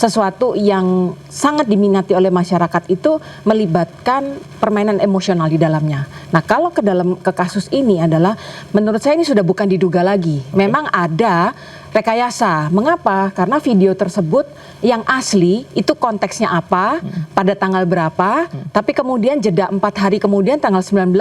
sesuatu yang sangat diminati oleh masyarakat itu melibatkan permainan emosional di dalamnya. Nah, kalau ke kasus ini adalah menurut saya ini sudah bukan diduga lagi. Memang ada rekayasa. Mengapa? Karena video tersebut yang asli itu konteksnya apa, pada tanggal berapa, tapi kemudian jeda 4 hari kemudian tanggal 19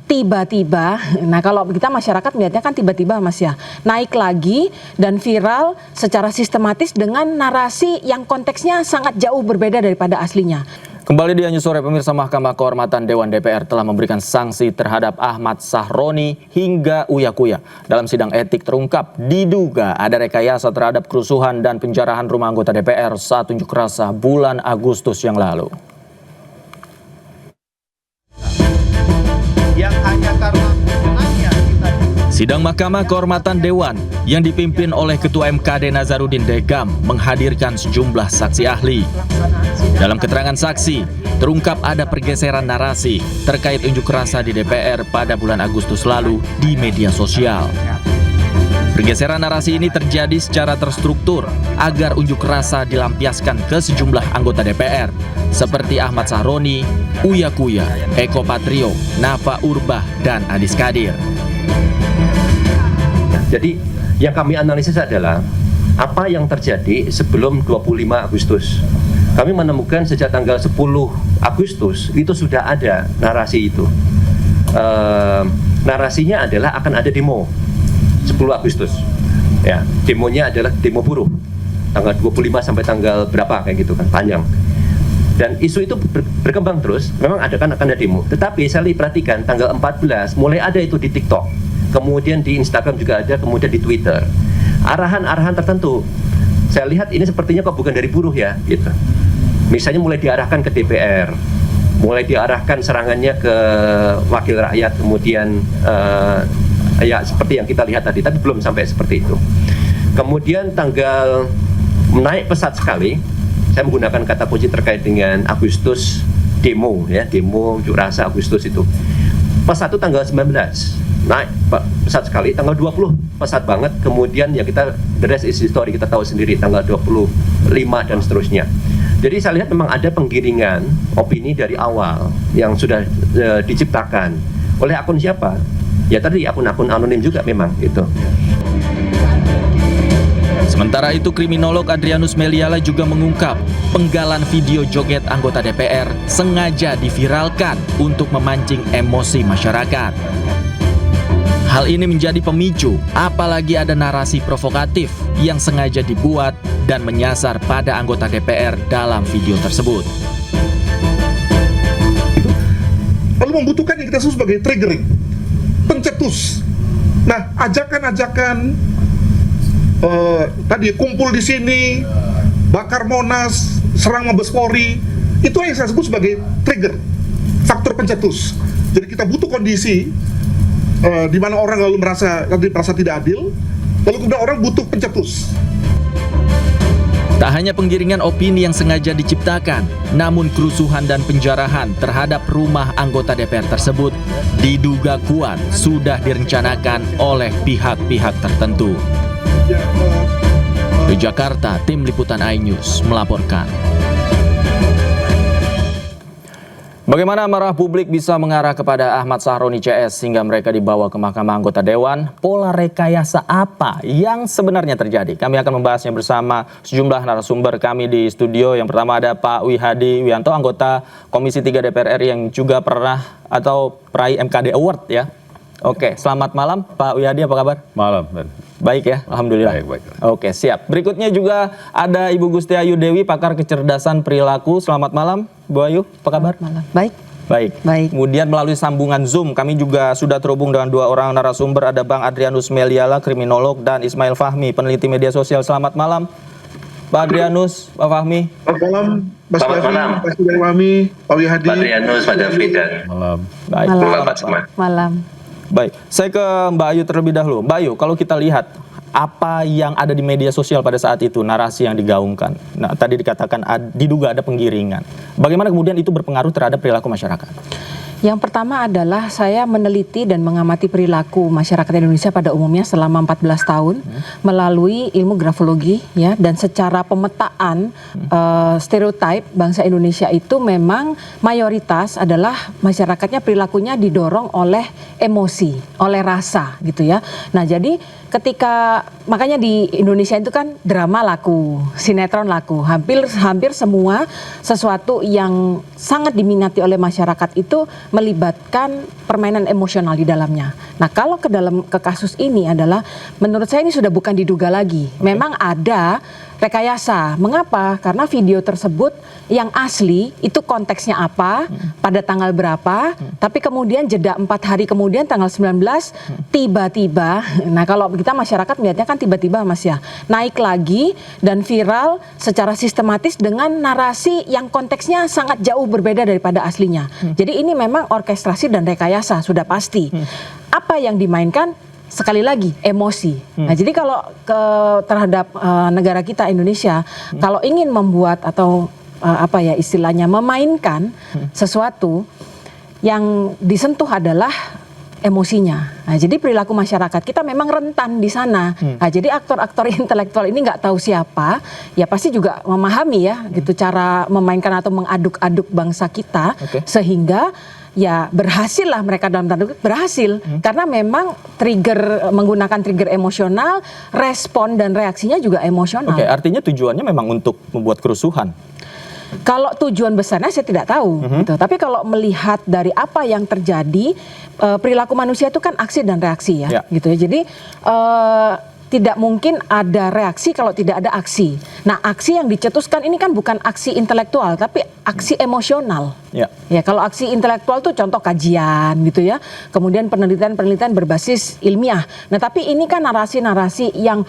tiba-tiba, nah kalau kita masyarakat melihatnya kan tiba-tiba Mas ya, naik lagi dan viral secara sistematis dengan narasi yang konteksnya sangat jauh berbeda daripada aslinya. Kembali di Anju Sore, pemirsa, Mahkamah Kehormatan Dewan DPR telah memberikan sanksi terhadap Ahmad Sahroni hingga Uya Kuya. Dalam sidang etik terungkap diduga ada rekayasa terhadap kerusuhan dan penjarahan rumah anggota DPR saat unjuk rasa bulan Agustus yang lalu. Yang hanya karena Sidang Mahkamah Kehormatan Dewan yang dipimpin oleh Ketua MKD Nazarudin Degam menghadirkan sejumlah saksi ahli. Dalam keterangan saksi, terungkap ada pergeseran narasi terkait unjuk rasa di DPR pada bulan Agustus lalu di media sosial. Pergeseran narasi ini terjadi secara terstruktur agar unjuk rasa dilampiaskan ke sejumlah anggota DPR seperti Ahmad Sahroni, Uya Kuya, Eko Patrio, Nafa Urbah, dan Adis Kadir. Jadi yang kami analisis adalah apa yang terjadi sebelum 25 Agustus. Kami menemukan sejak tanggal 10 Agustus itu sudah ada narasi itu. Narasinya adalah akan ada demo 10 Agustus. Ya, demonya adalah demo buruh. Tanggal 25 sampai tanggal berapa kayak gitu kan, panjang. Dan isu itu berkembang terus, memang akan ada demo. Tetapi saya perhatikan tanggal 14 mulai ada itu di TikTok. Kemudian di Instagram juga ada, kemudian di Twitter. Arahan-arahan tertentu. Saya lihat ini sepertinya kok bukan dari buruh ya, gitu. Misalnya mulai diarahkan ke DPR, mulai diarahkan serangannya ke wakil rakyat, kemudian ya seperti yang kita lihat tadi, tapi belum sampai seperti itu. Kemudian tanggal naik pesat sekali, saya menggunakan kata kunci terkait dengan Agustus demo, ya, demo unjuk rasa Agustus itu. Pesat itu tanggal 19, naik pesat sekali, tanggal 20 pesat banget, kemudian ya kita, the rest is history, kita tahu sendiri, tanggal 25 dan seterusnya. Jadi saya lihat memang ada penggiringan opini dari awal yang sudah diciptakan oleh akun siapa? Ya tadi akun-akun anonim juga memang gitu. Sementara itu, kriminolog Adrianus Meliala juga mengungkap penggalan video joget anggota DPR sengaja diviralkan untuk memancing emosi masyarakat. Hal ini menjadi pemicu, apalagi ada narasi provokatif yang sengaja dibuat dan menyasar pada anggota DPR dalam video tersebut. Lalu membutuhkan yang kita sebut sebagai triggering, pencetus. Nah, ajakan-ajakan tadi kumpul di sini, bakar Monas, serang Mabes Polri, itu yang saya sebut sebagai trigger, faktor pencetus. Jadi kita butuh kondisi di mana orang lalu merasa tidak adil, lalu kemudian orang butuh pencetus. Tak hanya penggiringan opini yang sengaja diciptakan, namun kerusuhan dan penjarahan terhadap rumah anggota DPR tersebut diduga kuat sudah direncanakan oleh pihak-pihak tertentu. Di Jakarta, tim liputan iNews melaporkan. Bagaimana amarah publik bisa mengarah kepada Ahmad Sahroni CS hingga mereka dibawa ke Mahkamah Anggota Dewan? Pola rekayasa apa yang sebenarnya terjadi? Kami akan membahasnya bersama sejumlah narasumber kami di studio. Yang pertama ada Pak Wihadi Wianto, anggota Komisi 3 DPR RI yang juga pernah atau peraih MKD Award ya. Oke, selamat malam Pak Wihadi, apa kabar? Malam, Ben. Baik ya, alhamdulillah. Baik. Oke, siap. Berikutnya juga ada Ibu Gusti Ayu Dewi, pakar kecerdasan perilaku. Selamat malam, Bu Ayu, apa kabar? Malam. Baik. Baik. Kemudian melalui sambungan Zoom, kami juga sudah terhubung dengan dua orang narasumber. Ada Bang Adrianus Meliala, kriminolog, dan Ismail Fahmi, peneliti media sosial. Selamat malam, Pak Adrianus, Pak Fahmi. Selamat malam, Mas Fahmi, Pak Wihadi. Pak Adrianus, Pak David. Malam. Baik, selamat semua. Malam. Baik, saya ke Mbak Ayu terlebih dahulu. Mbak Ayu, kalau kita lihat apa yang ada di media sosial pada saat itu, narasi yang digaungkan. Nah, tadi dikatakan diduga ada penggiringan. Bagaimana kemudian itu berpengaruh terhadap perilaku masyarakat? Yang pertama adalah saya meneliti dan mengamati perilaku masyarakat Indonesia pada umumnya selama 14 tahun melalui ilmu grafologi ya, dan secara pemetaan stereotip bangsa Indonesia itu memang mayoritas adalah masyarakatnya perilakunya didorong oleh emosi, oleh rasa gitu ya. Nah, jadi ketika makanya di Indonesia itu kan drama laku, sinetron laku, hampir semua sesuatu yang sangat diminati oleh masyarakat itu melibatkan permainan emosional di dalamnya. Nah, kalau ke kasus ini adalah menurut saya ini sudah bukan diduga lagi. Memang ada rekayasa. Mengapa? Karena video tersebut yang asli itu konteksnya apa, pada tanggal berapa, tapi kemudian jeda 4 hari kemudian tanggal 19 tiba-tiba, nah kalau kita masyarakat melihatnya kan tiba-tiba Mas ya, naik lagi dan viral secara sistematis dengan narasi yang konteksnya sangat jauh berbeda daripada aslinya. Jadi ini memang orkestrasi dan rekayasa sudah pasti. Apa yang dimainkan? Sekali lagi emosi. Nah, jadi kalau terhadap negara kita Indonesia, kalau ingin membuat atau apa ya istilahnya memainkan sesuatu yang disentuh adalah emosinya. Nah, jadi perilaku masyarakat kita memang rentan di sana. Nah, jadi aktor-aktor intelektual ini nggak tahu siapa, ya pasti juga memahami ya gitu cara memainkan atau mengaduk-aduk bangsa kita sehingga ya berhasil lah mereka dalam tanda kutip berhasil karena memang menggunakan trigger emosional, respon dan reaksinya juga emosional. Oke, artinya tujuannya memang untuk membuat kerusuhan. Kalau tujuan besarnya saya tidak tahu, gitu. Tapi kalau melihat dari apa yang terjadi, perilaku manusia itu kan aksi dan reaksi ya, gitu ya. Jadi tidak mungkin ada reaksi kalau tidak ada aksi. Nah, aksi yang dicetuskan ini kan bukan aksi intelektual, tapi aksi emosional. Ya, kalau aksi intelektual tuh contoh kajian gitu ya. Kemudian penelitian-penelitian berbasis ilmiah. Nah, tapi ini kan narasi-narasi yang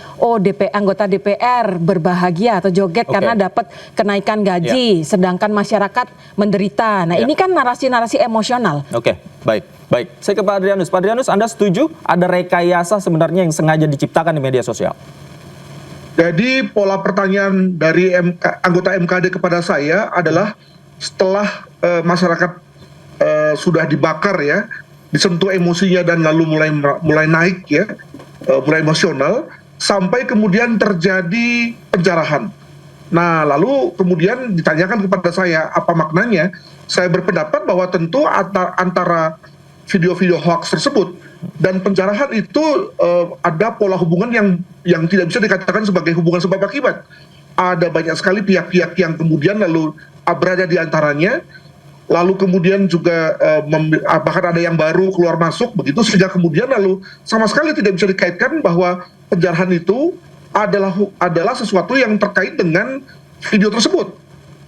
anggota DPR berbahagia atau joget karena dapat kenaikan gaji, sedangkan masyarakat menderita. Nah, ini kan narasi-narasi emosional. Oke, baik. Saya ke Pak Adrianus. Pak Adrianus, Anda setuju ada rekayasa sebenarnya yang sengaja diciptakan di media sosial? Jadi pola pertanyaan dari anggota MKD kepada saya adalah setelah masyarakat sudah dibakar ya, disentuh emosinya dan lalu mulai naik ya, mulai emosional, sampai kemudian terjadi penjarahan. Nah, lalu kemudian ditanyakan kepada saya apa maknanya. Saya berpendapat bahwa tentu antara video-video hoax tersebut dan penjarahan itu ada pola hubungan yang tidak bisa dikatakan sebagai hubungan sebab akibat. Ada banyak sekali pihak-pihak yang kemudian lalu berada di antaranya, lalu kemudian juga bahkan ada yang baru keluar masuk begitu, sehingga kemudian lalu sama sekali tidak bisa dikaitkan bahwa penjarahan itu adalah sesuatu yang terkait dengan video tersebut.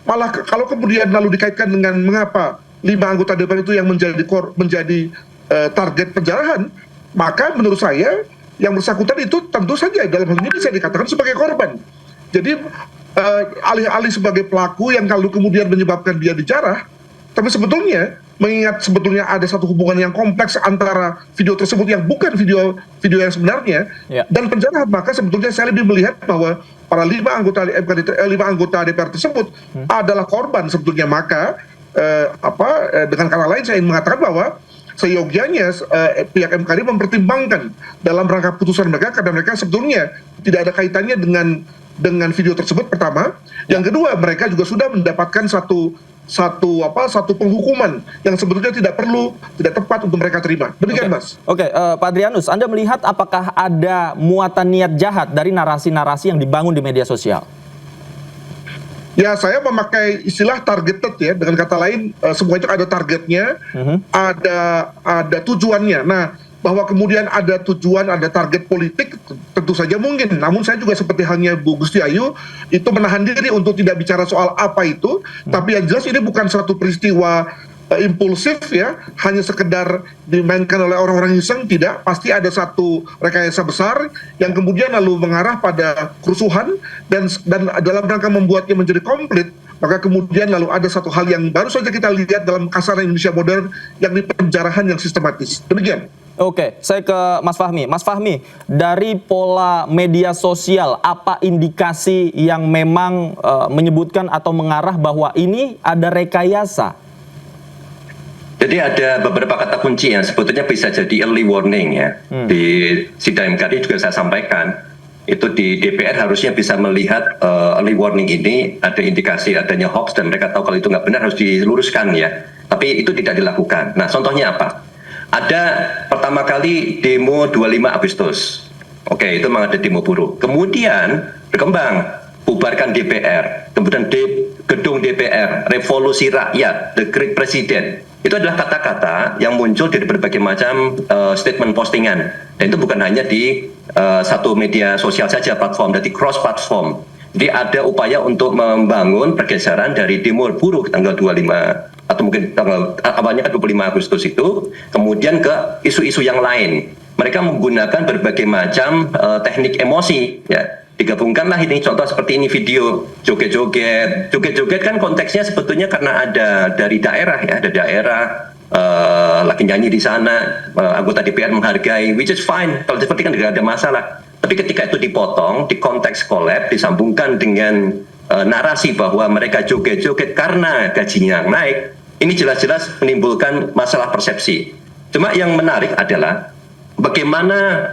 Malah kalau kemudian lalu dikaitkan dengan mengapa 5 anggota DPR itu yang menjadi target penjarahan, maka menurut saya yang bersangkutan itu tentu saja dalam hal ini bisa dikatakan sebagai korban. Jadi alih-alih sebagai pelaku yang lalu kemudian menyebabkan dia dijarah, tapi sebetulnya mengingat sebetulnya ada satu hubungan yang kompleks antara video tersebut yang bukan video yang sebenarnya dan penjarahan, maka sebetulnya saya lebih melihat bahwa para 5 anggota DPR tersebut adalah korban sebetulnya. Maka dengan kata lain saya ingin mengatakan bahwa seyogyanya pihak MKD mempertimbangkan dalam rangka putusan mereka karena mereka sebetulnya tidak ada kaitannya dengan video tersebut pertama. Yang kedua, mereka juga sudah mendapatkan satu penghukuman yang sebetulnya tidak tepat untuk mereka terima. Demikian, Mas. Pak Adrianus, Anda melihat apakah ada muatan niat jahat dari narasi-narasi yang dibangun di media sosial? Ya, saya memakai istilah targeted ya, dengan kata lain semua itu ada targetnya, ada tujuannya. Nah, bahwa kemudian ada tujuan, ada target politik, tentu saja mungkin. Namun saya juga seperti halnya Bu Gusti Ayu, itu menahan diri untuk tidak bicara soal apa itu. Tapi yang jelas ini bukan satu peristiwa impulsif ya, hanya sekedar dimainkan oleh orang-orang iseng, tidak. Pasti ada satu rekayasa besar yang kemudian lalu mengarah pada kerusuhan dan dalam rangka membuatnya menjadi komplit, maka kemudian lalu ada satu hal yang baru saja kita lihat dalam kasaran Indonesia modern, yakni penjarahan yang sistematis. Demikian. Saya ke Mas Fahmi. Mas Fahmi, dari pola media sosial, apa indikasi yang memang menyebutkan atau mengarah bahwa ini ada rekayasa? Jadi ada beberapa kata kunci yang sebetulnya bisa jadi early warning ya. Di sidang MKD juga saya sampaikan, itu di DPR harusnya bisa melihat early warning ini ada indikasi adanya hoax dan mereka tahu kalau itu nggak benar harus diluruskan ya. Tapi itu tidak dilakukan. Nah contohnya apa? Ada pertama kali demo 25 Agustus. Oke, itu memang ada demo buruh. Kemudian berkembang, bubarkan DPR. Kemudian gedung DPR, revolusi rakyat, the great president. Itu adalah kata-kata yang muncul dari berbagai macam statement postingan. Dan itu bukan hanya di satu media sosial saja platform, tapi cross platform. Jadi ada upaya untuk membangun pergeseran dari demo buruh tanggal 25 atau mungkin tanggal awalnya kan 25 Agustus itu, kemudian ke isu-isu yang lain. Mereka menggunakan berbagai macam teknik emosi, ya. Digabungkanlah ini contoh seperti ini video joget-joget kan konteksnya sebetulnya karena ada dari daerah ya, ada daerah lagi nyanyi di sana, anggota DPR menghargai, which is fine, kalau seperti kan tidak ada masalah. Tapi ketika itu dipotong, di konteks collab, disambungkan dengan narasi bahwa mereka joget-joget karena gajinya naik, ini jelas-jelas menimbulkan masalah persepsi. Cuma yang menarik adalah bagaimana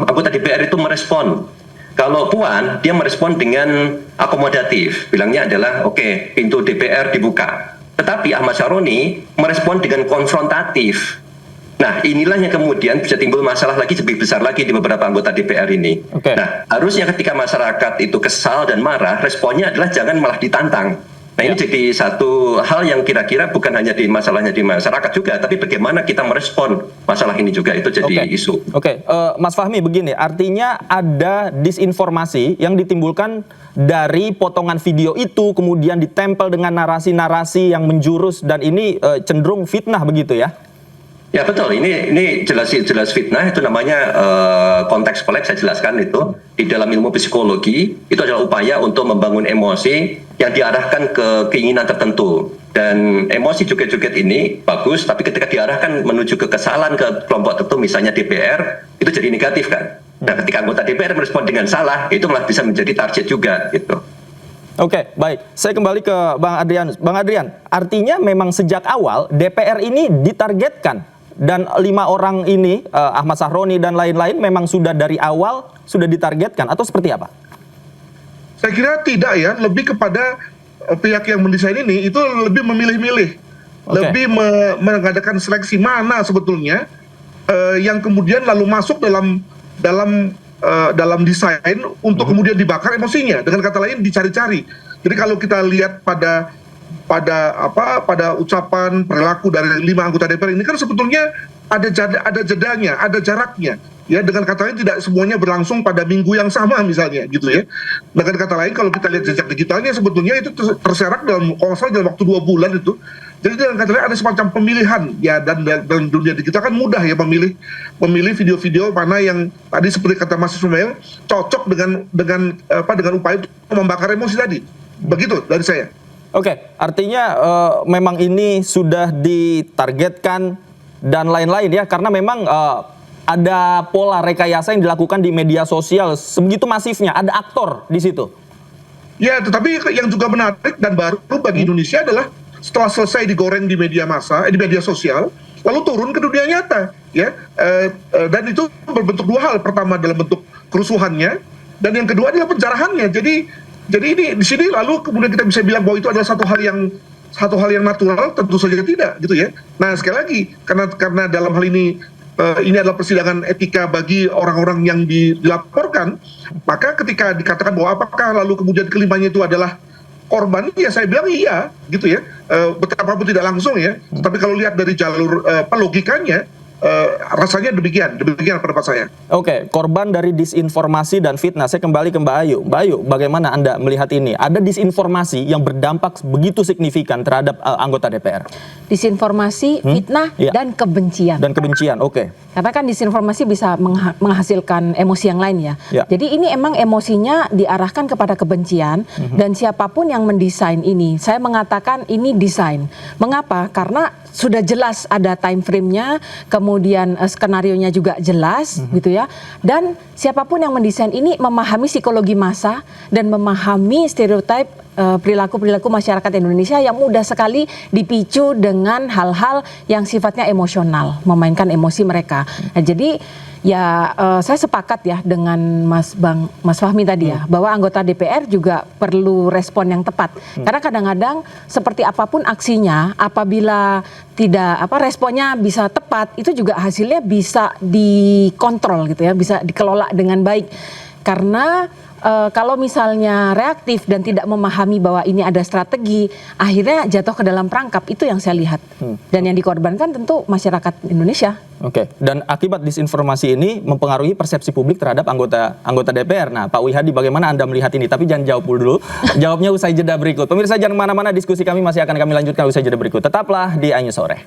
anggota DPR itu merespon. Kalau Puan, dia merespon dengan akomodatif. Bilangnya adalah, oke, pintu DPR dibuka. Tetapi Ahmad Syaroni merespon dengan konfrontatif. Nah, inilah yang kemudian bisa timbul masalah lagi lebih besar lagi di beberapa anggota DPR ini. Nah, harusnya ketika masyarakat itu kesal dan marah, responnya adalah jangan malah ditantang. Nah, ini jadi satu hal yang kira-kira bukan hanya di masalahnya di masyarakat juga, tapi bagaimana kita merespon masalah ini juga, itu jadi isu. Mas Fahmi, begini, artinya ada disinformasi yang ditimbulkan dari potongan video itu, kemudian ditempel dengan narasi-narasi yang menjurus, dan ini cenderung fitnah begitu ya? Ya betul, ini jelas fitnah, itu namanya konteks collab, saya jelaskan itu. Di dalam ilmu psikologi, itu adalah upaya untuk membangun emosi yang diarahkan ke keinginan tertentu. Dan emosi joget-joget ini bagus, tapi ketika diarahkan menuju ke kesalahan ke kelompok tertentu, misalnya DPR, itu jadi negatif kan. Nah ketika anggota DPR merespon dengan salah, itu malah bisa menjadi target juga gitu. Oke, baik. Saya kembali ke Bang Adrian. Bang Adrian, artinya memang sejak awal DPR ini ditargetkan. Dan 5 orang ini, Ahmad Syaroni dan lain-lain, memang sudah dari awal sudah ditargetkan atau seperti apa? Saya kira tidak ya, lebih kepada pihak yang mendesain ini itu lebih memilih-milih, lebih mengadakan seleksi mana sebetulnya yang kemudian lalu masuk dalam desain untuk kemudian dibakar emosinya. Dengan kata lain dicari-cari. Jadi kalau kita lihat pada ucapan perilaku dari 5 anggota DPR ini kan sebetulnya ada jedanya, ada jaraknya. Ya, dengan kata lain tidak semuanya berlangsung pada minggu yang sama misalnya gitu ya. Dengan kata lain kalau kita lihat jejak digitalnya sebetulnya itu terserak dalam waktu 2 bulan itu. Jadi dengan kata lain ada semacam pemilihan ya, dan dalam dunia digital kan mudah ya memilih video-video mana yang tadi seperti kata Mas Ismail cocok dengan upaya untuk membakar emosi tadi. Begitu dari saya. Oke, artinya memang ini sudah ditargetkan dan lain-lain ya, karena memang ada pola rekayasa yang dilakukan di media sosial sebegitu masifnya, ada aktor di situ. Ya, tetapi yang juga menarik dan baru bagi Indonesia adalah setelah selesai digoreng di media massa, di media sosial, lalu turun ke dunia nyata, ya, dan itu berbentuk 2 hal. Pertama dalam bentuk kerusuhannya, dan yang kedua adalah penjarahannya. Jadi ini di sini lalu kemudian kita bisa bilang bahwa itu adalah satu hal yang natural, tentu saja tidak gitu ya. Nah sekali lagi karena dalam hal ini adalah persidangan etika bagi orang-orang yang dilaporkan, maka ketika dikatakan bahwa apakah lalu kemudian kelimanya itu adalah korban, ya saya bilang iya gitu ya, betapapun tidak langsung ya. Tapi kalau lihat dari jalur logikanya, rasanya demikian pendapat saya. Oke, korban dari disinformasi dan fitnah. Saya kembali ke Mbak Ayu. Mbak Ayu, bagaimana Anda melihat ini? Ada disinformasi yang berdampak begitu signifikan terhadap anggota DPR. Disinformasi, fitnah, dan kebencian. Dan kebencian, oke. Karena kan disinformasi bisa menghasilkan emosi yang lain ya. Jadi ini emang emosinya diarahkan kepada kebencian, dan siapapun yang mendesain ini, saya mengatakan ini desain. Mengapa? Karena sudah jelas ada time frame-nya, kemudian skenarionya juga jelas gitu ya. Dan siapapun yang mendesain ini memahami psikologi massa dan memahami stereotip perilaku-perilaku masyarakat Indonesia yang mudah sekali dipicu dengan hal-hal yang sifatnya emosional, memainkan emosi mereka. Nah, jadi ya saya sepakat ya dengan Mas Fahmi tadi ya, bahwa anggota DPR juga perlu respon yang tepat. Karena kadang-kadang seperti apapun aksinya, apabila tidak responnya bisa tepat, itu juga hasilnya bisa dikontrol gitu ya, bisa dikelola dengan baik. Karena kalau misalnya reaktif dan tidak memahami bahwa ini ada strategi, akhirnya jatuh ke dalam perangkap. Itu yang saya lihat. Dan yang dikorbankan tentu masyarakat Indonesia. Oke, dan akibat disinformasi ini mempengaruhi persepsi publik terhadap anggota DPR. Nah, Pak Wihadi, bagaimana Anda melihat ini? Tapi jangan jawab dulu. Jawabnya usai jeda berikut. Pemirsa, jangan kemana-mana, diskusi kami masih akan kami lanjutkan usai jeda berikut. Tetaplah di iNews Sore.